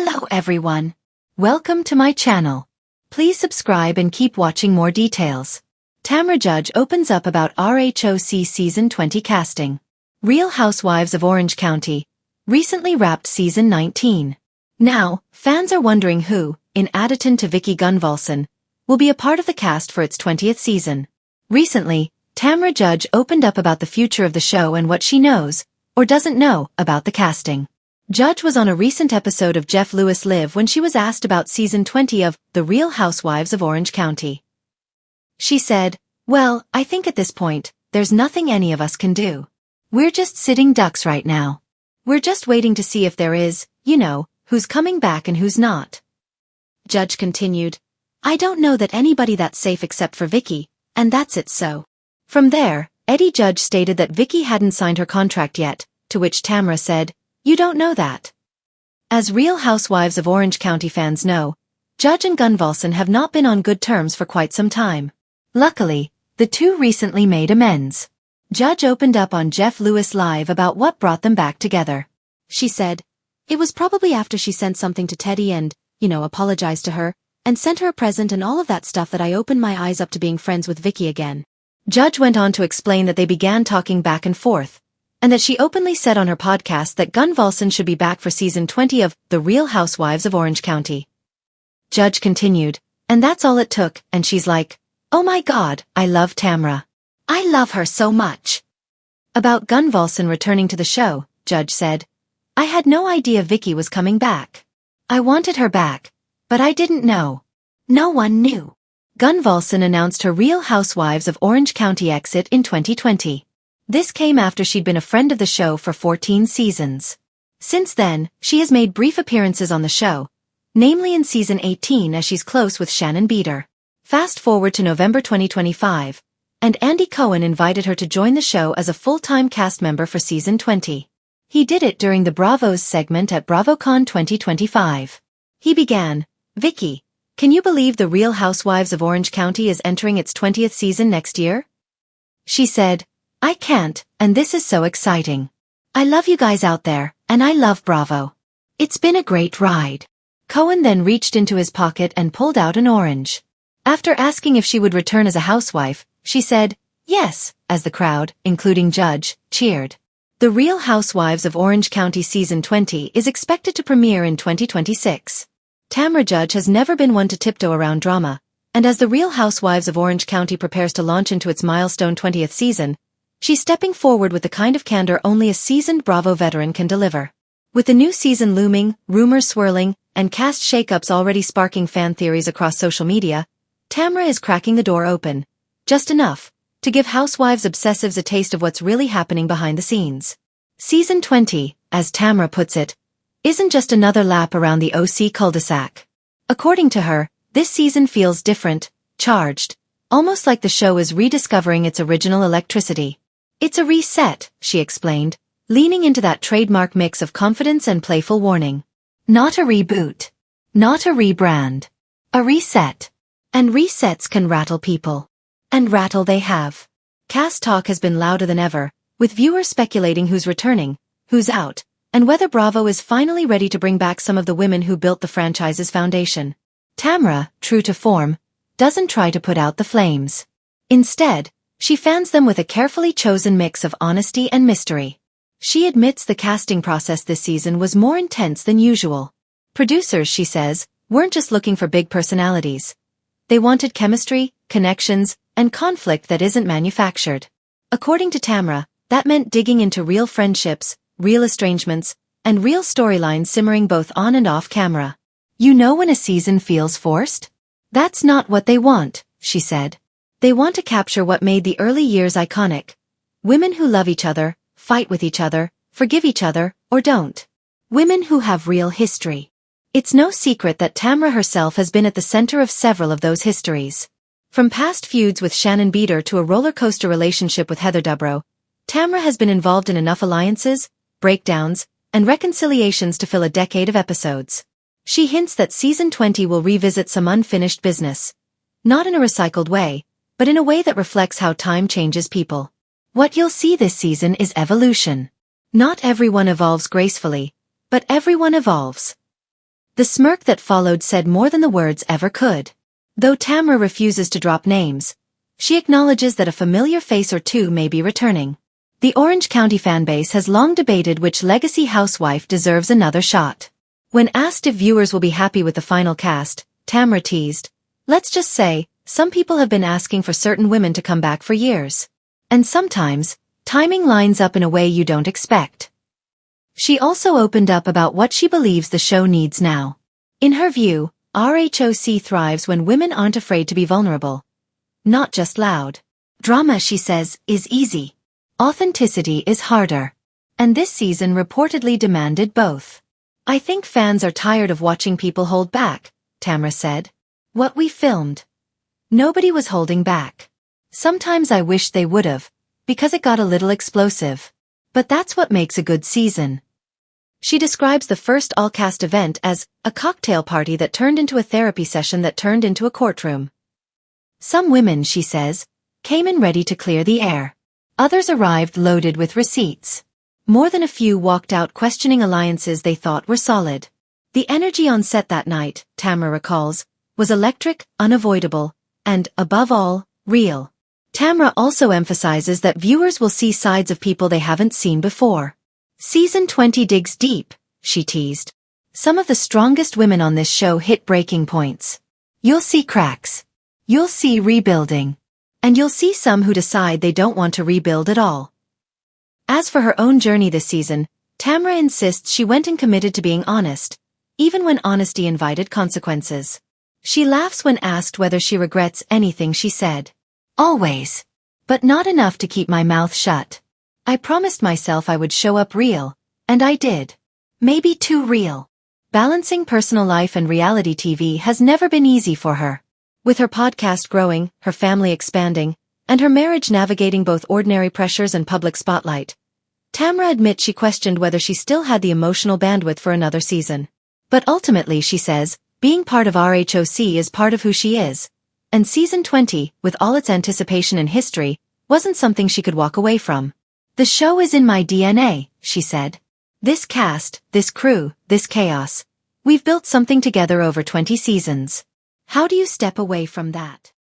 Hello everyone. Welcome to my channel. Please subscribe and keep watching more details. Tamra Judge opens up about RHOC Season 20 casting. Real Housewives of Orange County recently wrapped Season 19. Now, fans are wondering who, in addition to Vicki Gunvalson, will be a part of the cast for its 20th season. Recently, Tamra Judge opened up about the future of the show and what she knows, or doesn't know, about the casting. Judge was on a recent episode of Jeff Lewis Live when she was asked about Season 20 of The Real Housewives of Orange County. She said, "Well, I think at this point, there's nothing any of us can do. We're just sitting ducks right now. We're just waiting to see if there is, who's coming back and who's not." Judge continued, "I don't know that anybody that's safe except for Vicki, and that's it so." From there, Eddie Judge stated that Vicki hadn't signed her contract yet, to which Tamra said, "You don't know that." As Real Housewives of Orange County fans know, Judge and Gunvalson have not been on good terms for quite some time. Luckily, the two recently made amends. Judge opened up on Jeff Lewis Live about what brought them back together. She said, "It was probably after she sent something to Teddy and, apologized to her, and sent her a present and all of that stuff that I opened my eyes up to being friends with Vicki again." Judge went on to explain that they began talking back and forth, and that she openly said on her podcast that Gunvalson should be back for Season 20 of The Real Housewives of Orange County. Judge continued, "And that's all it took," and she's like, "Oh my God, I love Tamra. I love her so much." About Gunvalson returning to the show, Judge said, "I had no idea Vicki was coming back. I wanted her back, but I didn't know. No one knew." Gunvalson announced her Real Housewives of Orange County exit in 2020. This came after she'd been a friend of the show for 14 seasons. Since then, she has made brief appearances on the show, namely in Season 18 as she's close with Shannon Beater. Fast forward to November 2025, and Andy Cohen invited her to join the show as a full-time cast member for Season 20. He did it during the Bravos segment at BravoCon 2025. He began, "Vicki, can you believe The Real Housewives of Orange County is entering its 20th season next year?" She said, "I can't, and this is so exciting. I love you guys out there, and I love Bravo. It's been a great ride." Cohen then reached into his pocket and pulled out an orange. After asking if she would return as a housewife, she said, "Yes," as the crowd, including Judge, cheered. The Real Housewives of Orange County Season 20 is expected to premiere in 2026. Tamra Judge has never been one to tiptoe around drama, and as The Real Housewives of Orange County prepares to launch into its milestone 20th season, she's stepping forward with the kind of candor only a seasoned Bravo veteran can deliver. With the new season looming, rumors swirling, and cast shakeups already sparking fan theories across social media, Tamra is cracking the door open, just enough, to give Housewives obsessives a taste of what's really happening behind the scenes. Season 20, as Tamra puts it, isn't just another lap around the OC cul-de-sac. According to her, this season feels different, charged, almost like the show is rediscovering its original electricity. "It's a reset," she explained, leaning into that trademark mix of confidence and playful warning. "Not a reboot. Not a rebrand. A reset. And resets can rattle people. And rattle they have." Cast talk has been louder than ever, with viewers speculating who's returning, who's out, and whether Bravo is finally ready to bring back some of the women who built the franchise's foundation. Tamra, true to form, doesn't try to put out the flames. Instead, she fans them with a carefully chosen mix of honesty and mystery. She admits the casting process this season was more intense than usual. Producers, she says, weren't just looking for big personalities. They wanted chemistry, connections, and conflict that isn't manufactured. According to Tamra, that meant digging into real friendships, real estrangements, and real storylines simmering both on and off camera. "You know when a season feels forced? That's not what they want," she said. "They want to capture what made the early years iconic. Women who love each other, fight with each other, forgive each other, or don't. Women who have real history." It's no secret that Tamra herself has been at the center of several of those histories. From past feuds with Shannon Beater to a roller coaster relationship with Heather Dubrow, Tamra has been involved in enough alliances, breakdowns, and reconciliations to fill a decade of episodes. She hints that Season 20 will revisit some unfinished business. Not in a recycled way, but in a way that reflects how time changes people. What you'll see this season is evolution. Not everyone evolves gracefully, but everyone evolves. The smirk that followed said more than the words ever could. Though Tamra refuses to drop names, she acknowledges that a familiar face or two may be returning. The Orange County fanbase has long debated which legacy housewife deserves another shot. When asked if viewers will be happy with the final cast, Tamra teased, "Let's just say, some people have been asking for certain women to come back for years. And sometimes, timing lines up in a way you don't expect." She also opened up about what she believes the show needs now. In her view, RHOC thrives when women aren't afraid to be vulnerable. Not just loud. Drama, she says, is easy. Authenticity is harder. And this season reportedly demanded both. "I think fans are tired of watching people hold back," Tamra said. "What we filmed. Nobody was holding back. Sometimes I wish they would've, because it got a little explosive. But that's what makes a good season." She describes the first all-cast event as a cocktail party that turned into a therapy session that turned into a courtroom. Some women, she says, came in ready to clear the air. Others arrived loaded with receipts. More than a few walked out questioning alliances they thought were solid. "The energy on set that night," Tamra recalls, "was electric, unavoidable, and, above all, real." Tamra also emphasizes that viewers will see sides of people they haven't seen before. "Season 20 digs deep," she teased. "Some of the strongest women on this show hit breaking points. You'll see cracks. You'll see rebuilding. And you'll see some who decide they don't want to rebuild at all." As for her own journey this season, Tamra insists she went in committed to being honest, even when honesty invited consequences. She laughs when asked whether she regrets anything she said. "Always. But not enough to keep my mouth shut. I promised myself I would show up real, and I did. Maybe too real." Balancing personal life and reality TV has never been easy for her. With her podcast growing, her family expanding, and her marriage navigating both ordinary pressures and public spotlight, Tamra admits she questioned whether she still had the emotional bandwidth for another season. But ultimately, she says, being part of RHOC is part of who she is. And season 20, with all its anticipation and history, wasn't something she could walk away from. "The show is in my DNA," she said. "This cast, this crew, this chaos. We've built something together over 20 seasons. How do you step away from that?"